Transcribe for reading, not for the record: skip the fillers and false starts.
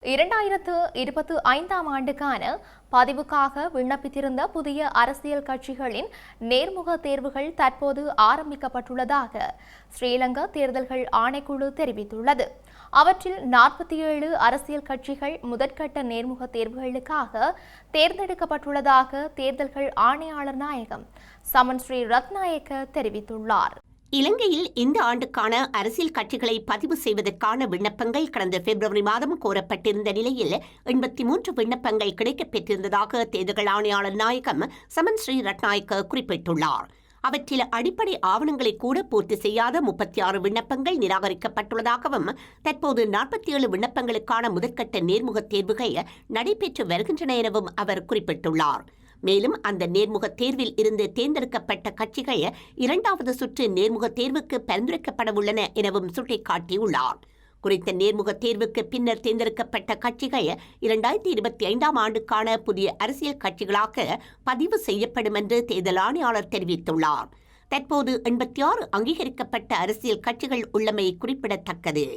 2025ஆம் ஆண்டுக்கான பதிவுக்காக விண்ணப்பித்திருந்த புதிய அரசியல் கட்சிகளின் நேர்முக தேர்வுகள் தற்போது ஆரம்பிக்கப்பட்டுள்ளதாக ஸ்ரீலங்கா தேர்தல்கள் ஆணைக்குழு தெரிவித்துள்ளது. அவற்றில் 47 அரசியல் கட்சிகள் முதற்கட்ட நேர்முக தேர்வுகளுக்காக தேர்ந்தெடுக்கப்பட்டுள்ளதாக தேர்தல்கள் ஆணையாளர் நாயகம் சமன் ஸ்ரீ ரத்நாயக்க தெரிவித்துள்ளார். இலங்கையில் இந்த ஆண்டுக்கான அரசியல் கட்சிகளை பதிவு செய்வதற்கான விண்ணப்பங்கள் கடந்த பிப்ரவரி மாதம் கோரப்பட்டிருந்த நிலையில் 83 விண்ணப்பங்கள் கிடைக்கப் பெற்றிருந்ததாக தேர்தல் ஆணையாளர் நாயகம் சமன் ஸ்ரீ ரத்நாயக்க குறிப்பிட்டுள்ளார். அவற்றில் அடிப்படை ஆவணங்களை கூட பூர்த்தி செய்யாத 36 விண்ணப்பங்கள் நிராகரிக்கப்பட்டுள்ளதாகவும் தற்போது 47 விண்ணப்பங்களுக்கான முதற்கட்ட நேர்முக தேர்வுகள் நடைபெற்று வருகின்றன எனவும் அவர் குறிப்பிட்டுள்ளார். மேலும் அந்த நேர்முக தேர்வில் இருந்து தேர்ந்தெடுக்கப்பட்ட கட்சிகள் இரண்டாவது சுற்று நேர்முக தேர்வுக்கு பரிந்துரைக்கப்படவுள்ளன எனவும் சுட்டிக்காட்டியுள்ளார். குறித்த நேர்முக தேர்வுக்கு பின்னர் தேர்ந்தெடுக்கப்பட்ட கட்சிகள் 2025ஆம் ஆண்டுக்கான புதிய அரசியல் கட்சிகளாக பதிவு செய்யப்படும் என்று தேர்தல் ஆணையாளர் தெரிவித்துள்ளார். தற்போது 86 அங்கீகரிக்கப்பட்ட அரசியல் கட்சிகள் உள்ளமை குறிப்பிடத்தக்கது.